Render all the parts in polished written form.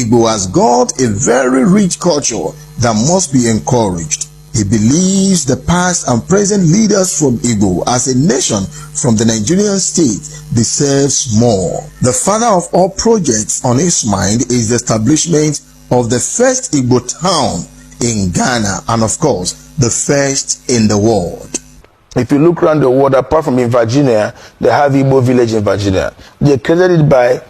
Igbo has got a very rich culture that must be encouraged. He believes the past and present leaders from Igbo as a nation from the Nigerian state deserves more. The father of all projects on his mind is the establishment of the first Igbo town in Ghana and of course the first in the world. If you look around the world, apart from in Virginia, they have Igbo village in Virginia. They created it by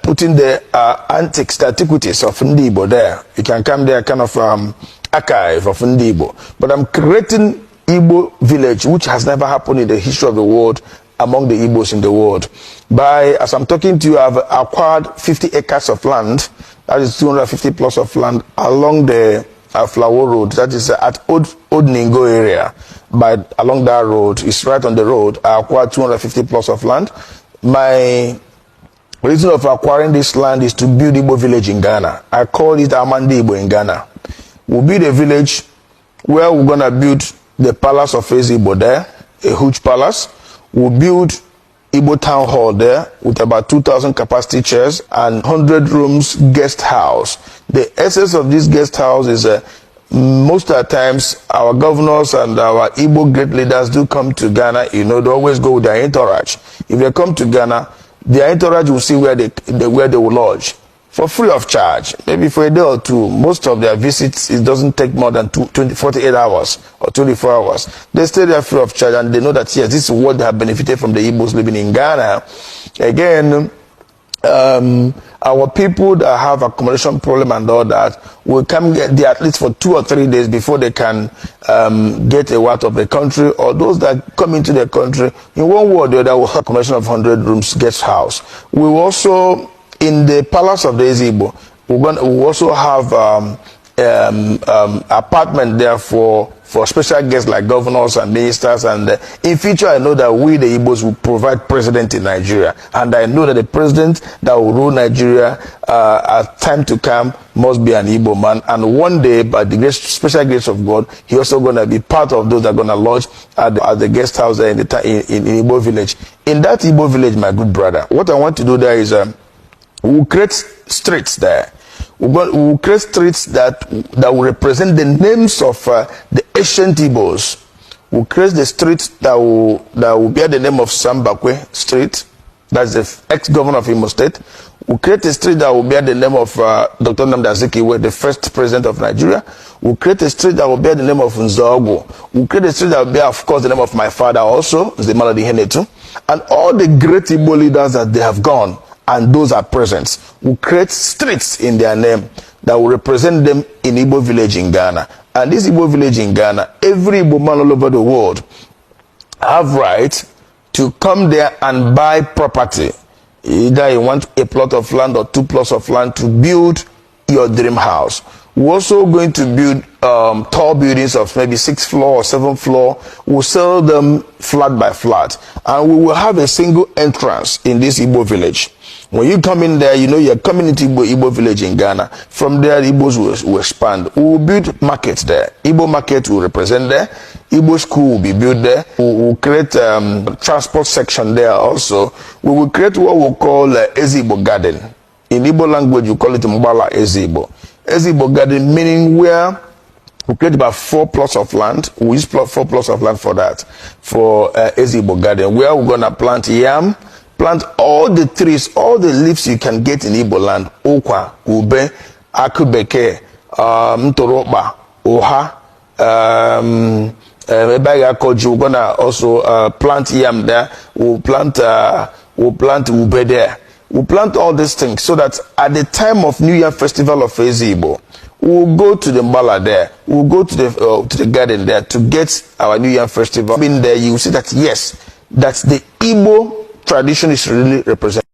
putting the antiquities of Igbo there. You can come there, kind of archive of Igbo. But I'm creating Igbo village, which has never happened in the history of the world among the Igbos in the world. As I'm talking to you, I've acquired 50 acres of land. That is 250 plus of land along the Flower Road. That is at Old Ningo area. Along that road, it's right on the road. I acquired 250 plus of land. My reason of acquiring this land is to build Igbo village in Ghana. I call it Amandi Igbo in Ghana. We'll build a village where we're gonna build the palace of Igbo there, a huge palace. We'll build Igbo town hall there with about 2,000 capacity chairs and 100 rooms guest house. The essence of this guest house is most of the times our governors and our Igbo great leaders do come to Ghana. You know, they always go with their entourage. If they come to Ghana, their entourage will see where they will lodge for free of charge, maybe for a day or two. Most of their visits, it doesn't take more than 48 hours or 24 hours. They stay there free of charge and they know that, yes, this is what they have benefited from the Igbos living in Ghana. Again, our people that have accommodation problem and all that will come get there at least for 2 or 3 days before they can get a out of the country, or those that come into the country in one way or the other will have accommodation of 100 rooms guest house. We will also, in the palace of the Igbo, we also have apartment there for special guests like governors and ministers, and in future I know that we the Igbos will provide president in Nigeria, and I know that the president that will rule Nigeria at time to come must be an Igbo man, and one day by the special grace of God he also going to be part of those that are going to lodge at the guest house there in Igbo village. In that Igbo village, my good brother, what I want to do there is we'll create streets there. We'll create streets that will represent the names of the ancient Igbos. We'll create the streets that will bear the name of Sambakwe Street. That's the ex-governor of Imo State. We'll create a street that will bear the name of Dr. Nnamdi Azikiwe, the first president of Nigeria. We'll create a street that will bear the name of Nzogo. We'll create a street that will bear, of course, the name of my father also, Zemaladi Henetu. And all the great Igbo leaders that they have gone, and those are present, will create streets in their name that will represent them in Igbo village in Ghana. And this Igbo village in Ghana, every Igbo man all over the world have right to come there and buy property. Either you want a plot of land or 2 plots of land to build your dream house. We're also going to build tall buildings of maybe 6th floor or 7th floor. We'll sell them flat by flat. And we will have a single entrance in this Igbo village. When you come in there, you know you're coming into Igbo village in Ghana. From there, Igbos will expand. We will build markets there. Igbo market will represent there. Igbo school will be built there. We will create transport section there also. We will create what we call Ezigbo garden. In Igbo language, you call it Mbala Ezigbo. Ezigbo garden meaning where we create about 4 plots of land. We use 4 plots of land for that, for Ezigbo garden, where we're going to plant yam, plant all the trees, all the leaves you can get in Igbo land. Okwa, ube, akubeke, mtoroba, oha, we're gonna also plant yam there. We'll plant ube there. We'll plant all these things so that at the time of New Year Festival of Igbo, we'll go to the Mbala there. We'll go to the garden there to get our New Year Festival. In there, you will see that yes, that's the Igbo tradition is really represented.